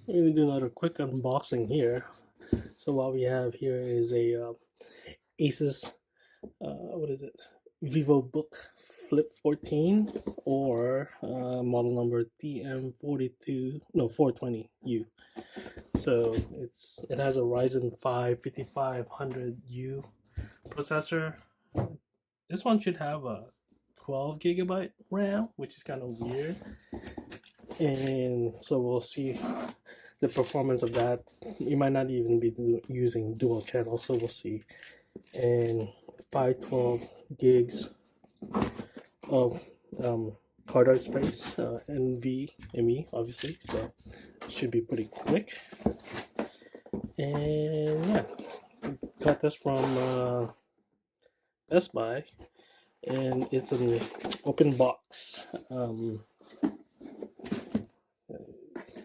We're gonna do another quick unboxing here. So what we have here is a ASUS, what is it? VivoBook Flip 14, or model number TM42, no 420U. So it has a Ryzen 5 5500U processor. This one should have a 12 GB RAM, which is kind of weird. And so we'll see the performance of that. You might not even be using dual channels, so we'll see. And 512 gigs of hard drive space, NVMe obviously, so it should be pretty quick. And yeah, got this from Best Buy, and it's an open box.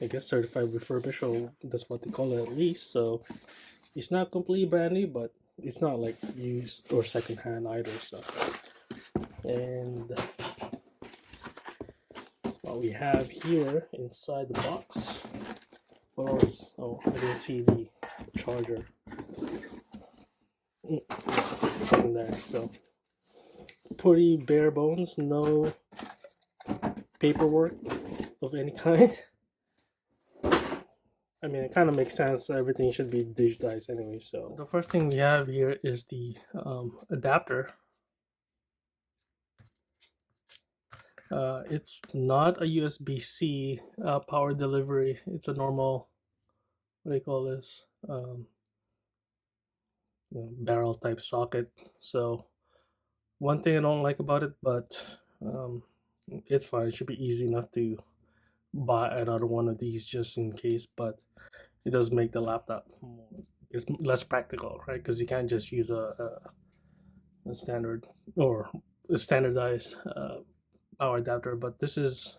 I guess certified refurbished, or that's what they call it at least. So it's not completely brand new, but it's not like used or secondhand either. So, and what we have here inside the box. What else? Oh, I didn't see the charger. Something there. So pretty bare bones, no paperwork of any kind. I mean, it kind of makes sense. Everything should be digitized anyway. So the first thing we have here is the adapter. It's not a USB-C power delivery. It's a normal, what do you call this? Barrel type socket. So one thing I don't like about it, but it's fine. It should be easy enough to buy another one of these just in case, but it does make the laptop it's less practical, right? Because you can't just use a standard or a standardized power adapter. But this is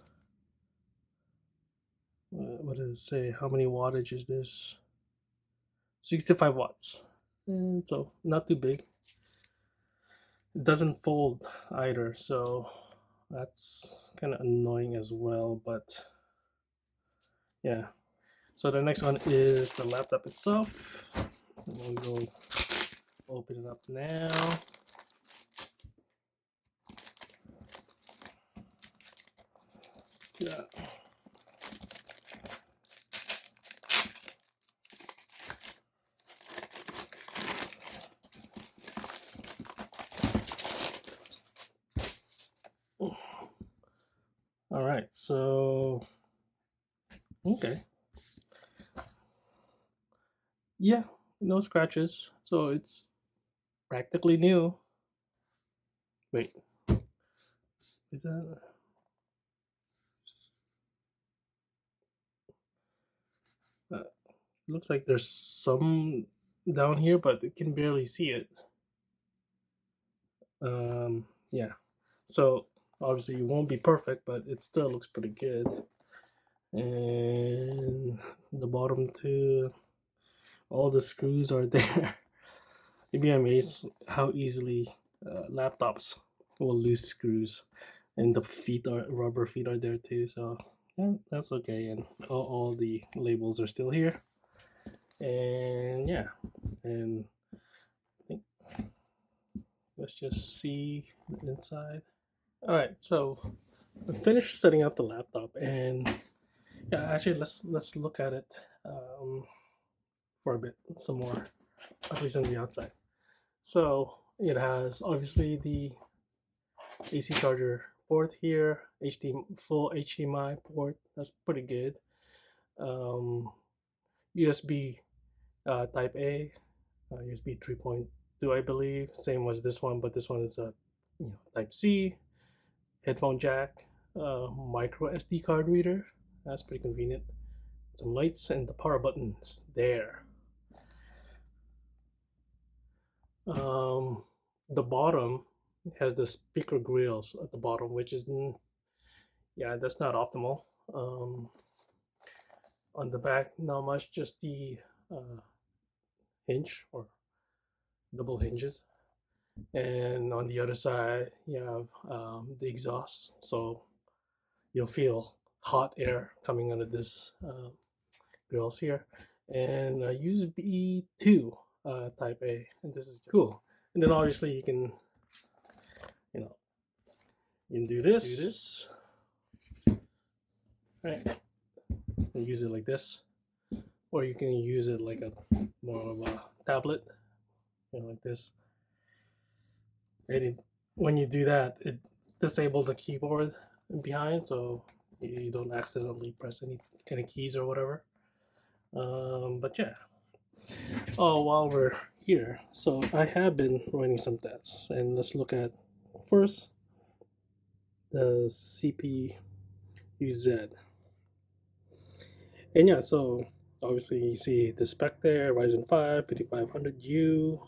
what does it say? How many wattage is this? 65 watts. And so not too big. It doesn't fold either, so that's kind of annoying as well. But yeah. So the next one is the laptop itself. I'm going to open it up now. Yeah. All right, so okay. Yeah, no scratches. So it's practically new. Wait, is that? Looks like there's some down here, but you can barely see it. Yeah. So obviously it won't be perfect, but it still looks pretty good. And the bottom too, all the screws are there. You'd be amazed how easily laptops will lose screws, and the feet are rubber feet are there too. So yeah, that's okay. And all the labels are still here. And yeah, and I think let's just see the inside. All right, so I finished setting up the laptop, and yeah, actually let's look at it for a bit, some more, at least on the outside. So it has obviously the AC charger port here, full HDMI port. That's pretty good. USB Type A, USB 3.2, I believe. Same as this one, but this one is a Type C. Headphone jack, micro SD card reader. That's pretty convenient. Some lights and the power buttons there. The bottom has the speaker grills at the bottom, which is yeah, that's not optimal. On the back, not much, just the hinge or double hinges, and on the other side you have the exhaust, so you'll feel hot air coming out of this grills here, and a USB 2 Type A, and this is cool. And then obviously you can, you know, you can do this, right? And use it like this, or you can use it like a more of a tablet, like this. And when you do that, it disables the keyboard behind, so you don't accidentally press any keys or whatever. But yeah. Oh, while we're here, so I have been running some tests, and let's look at first the CPU Z. And yeah, so obviously you see the spec there: Ryzen 5 5500U,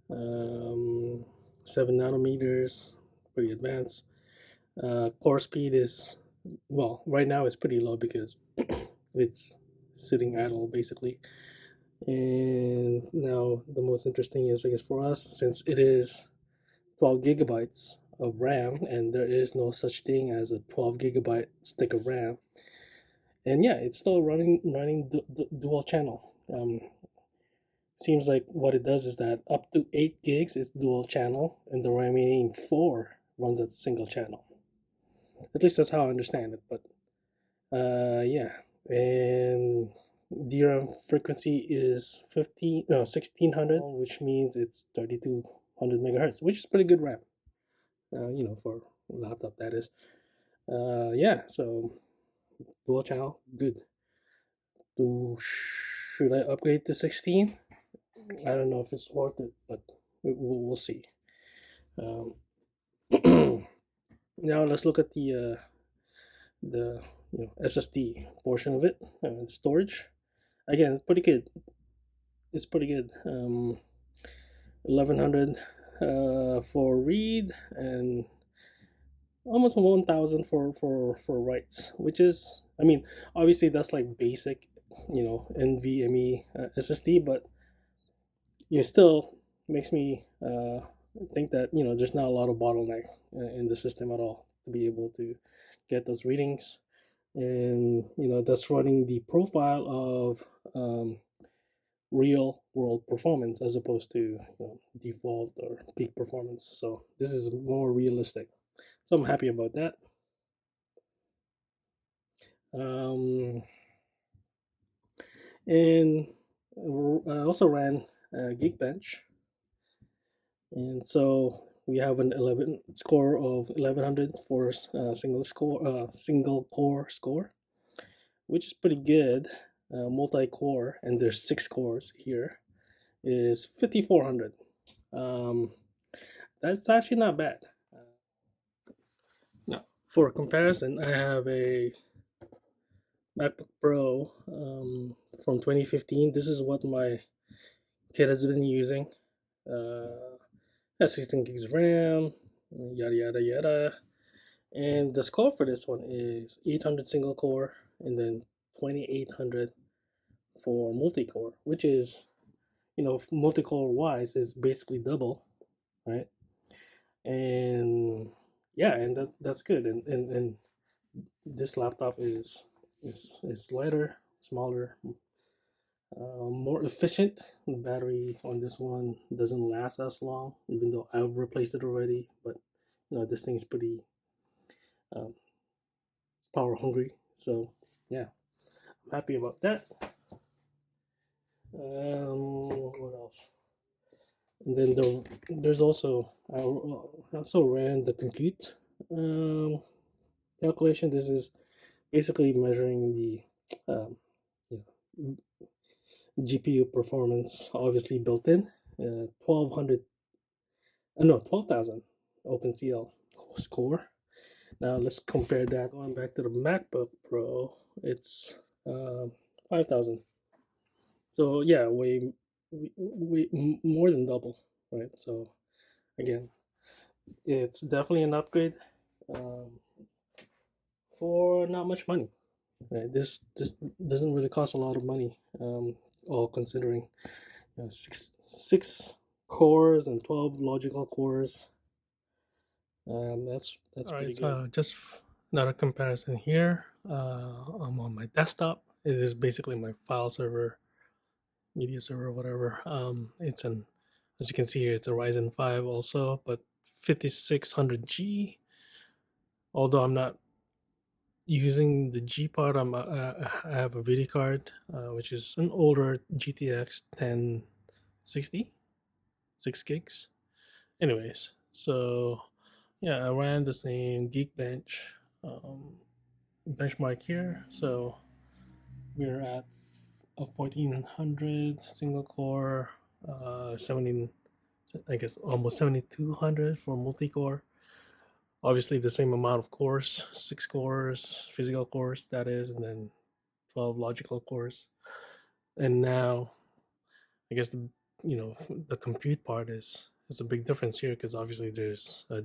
7 nanometers, pretty advanced. Core speed is, well, right now it's pretty low because it's sitting idle basically. And now the most interesting is, I guess, for us, since it is 12 gigabytes of RAM, and there is no such thing as a 12 gigabyte stick of RAM. And yeah, it's still running dual channel. Seems like what it does is that up to 8 gigs is dual channel, and the remaining 4 runs as single channel. At least that's how I understand it. But yeah, and DRAM frequency is 1600, which means it's 3200 megahertz, which is pretty good RAM. For a laptop, that is. Yeah, so dual channel, good. Should I upgrade to 16? I don't know if it's worth it, but we'll see. Now let's look at the SSD portion of it, storage. Again, pretty good. It's pretty good. 1100 for read, and almost 1000 for writes, which is, I mean, obviously that's like basic, NVMe SSD, but it still makes me think that there's not a lot of bottleneck in the system at all to be able to get those readings. And that's running the profile of real world performance as opposed to default or peak performance. So this is more realistic, so I'm happy about that. And I also ran Geekbench, and so we have an 11 score of 1100 for single core score, which is pretty good. Multi-core, and there's 6 cores here, is 5400. That's actually not bad. Now, for comparison, I have a MacBook Pro from 2015. This is what my kid has been using. Has 16 gigs of RAM, yada yada yada. And the score for this one is 800 single core, and then 2800 for multi-core, which is, multi-core wise is basically double, right? And yeah, and that's good. And this laptop is lighter, smaller, more efficient. The battery on this one doesn't last as long, even though I've replaced it already. But this thing is pretty power hungry. So yeah, I'm happy about that. What else? And then there's also, I also ran the compute calculation. This is basically measuring the GPU performance, obviously built in. 12,000 OpenCL score. Now let's compare that. Going back to the MacBook Pro, it's 5,000. So yeah, way more than double, right? So again, it's definitely an upgrade for not much money. Right? This doesn't really cost a lot of money, all considering six cores and 12 logical cores. That's all pretty right, good. Just another comparison here. I'm on my desktop, it is basically my file server, media server, whatever. It's an, as you can see here, it's a Ryzen 5 also, but 5600G. Although I'm not using the G part, I have a video card, which is an older GTX 1060, 6 gigs. Anyways, so yeah, I ran the same Geekbench benchmark here. So we're at a 1400 single core, 17, I guess almost 7200 for multi core. Obviously, the same amount of cores, 6 cores, physical cores, that is, and then 12 logical cores. And now, I guess the compute part is a big difference here because obviously there's a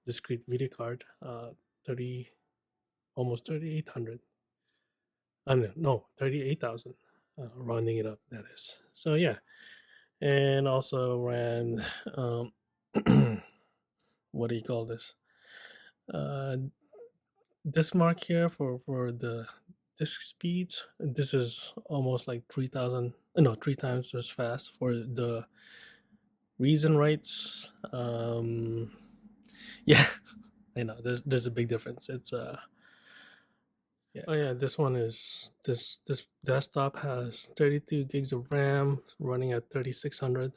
discrete video card, 30, almost 3800. No, 38,000, rounding it up, that is. So yeah, and also ran what do you call this? Uh, disk mark here for the disk speeds. This is almost like 3,000. No, 3 times as fast for the reason writes. Yeah, I know. There's a big difference. It's yeah. Oh yeah, this one is this desktop has 32 gigs of RAM running at 3600.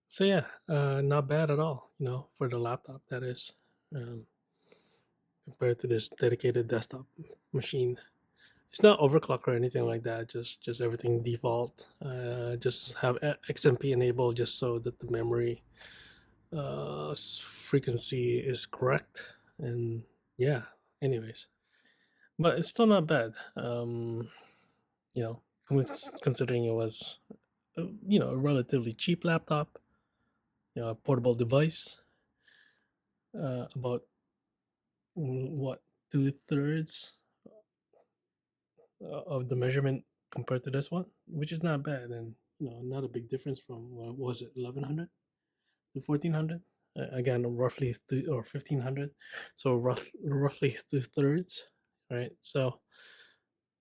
So yeah, not bad at all. For the laptop, that is, um, compared to this dedicated desktop machine. It's not overclock or anything like that. Just everything default. Just have XMP enabled just so that the memory frequency is correct. And yeah, anyways, but it's still not bad. You know, considering it was a relatively cheap laptop, a portable device, about what 2/3 of the measurement compared to this one, which is not bad, and not a big difference from what was it, 1100 to 1400. Again, roughly or 1500, so roughly 2/3, right? So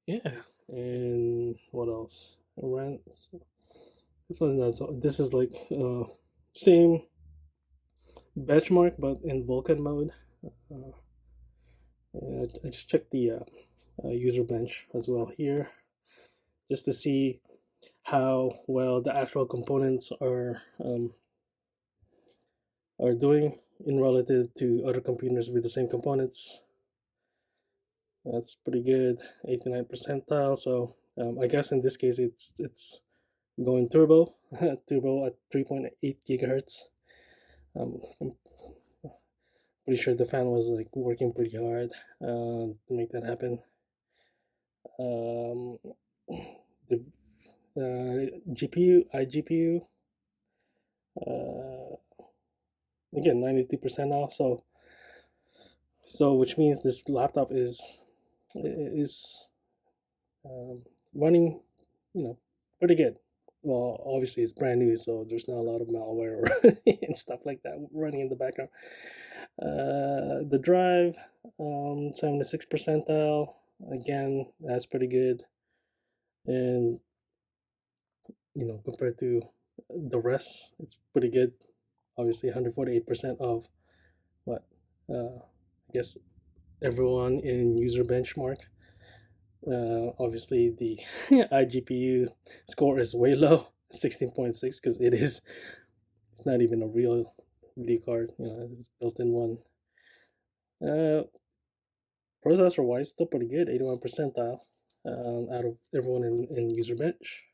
yeah, and what else? Ran this one's not so. This is like same benchmark, but in Vulkan mode. Uh, I just checked the user bench as well here, just to see how well the actual components are doing in relative to other computers with the same components. That's pretty good, 89 percentile. So I guess in this case it's going turbo, turbo at 3.8 gigahertz. I'm pretty sure the fan was like working pretty hard to make that happen. Um, the GPU, iGPU, uh, again 92% off. So which means this laptop is running, pretty good. Well, obviously it's brand new, so there's not a lot of malware and stuff like that running in the background. The drive, 76 percentile. Again, that's pretty good. And compared to the rest, it's pretty good. Obviously, 148% of what I guess everyone in user benchmark. Obviously, the iGPU score is way low, 16.6, because it's not even a real video card. It's built-in one. Processor wise, still pretty good, 81 percentile out of everyone in user bench.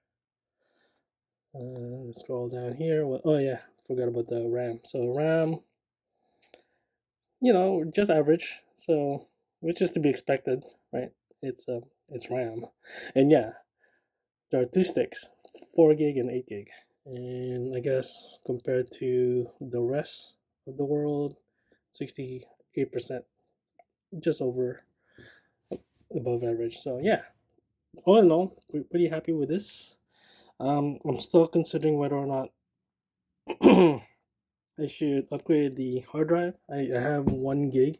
Scroll down here. Oh yeah, forgot about the RAM. So RAM, just average. So which is to be expected, right? It's RAM, and yeah, there are two sticks, 4 gig and 8 gig. And I guess compared to the rest of the world, 68%, just over above average. So yeah, all in all, we're pretty happy with this. I'm still considering whether or not I should upgrade the hard drive. I have 1 gig,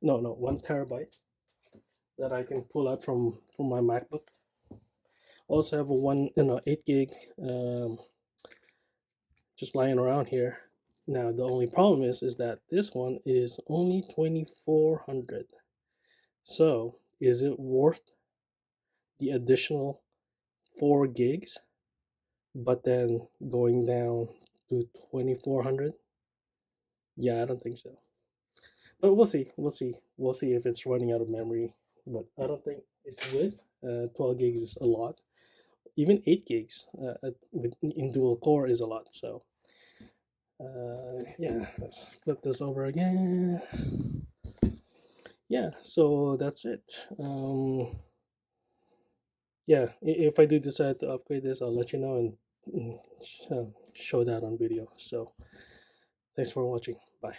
no, 1 terabyte that I can pull out from my MacBook. Also have a 8 gig just lying around here. Now the only problem is that this one is only 2400. So is it worth the additional 4 gigs, but then going down to 2400? Yeah, I don't think so. But we'll see. We'll see if it's running out of memory. But I don't think it would. 12 gigs is a lot. Even 8 gigs in dual core is a lot. So yeah, let's flip this over again. Yeah, so that's it. Yeah, if I do decide to upgrade this, I'll let you know and show that on video. So thanks for watching. Bye.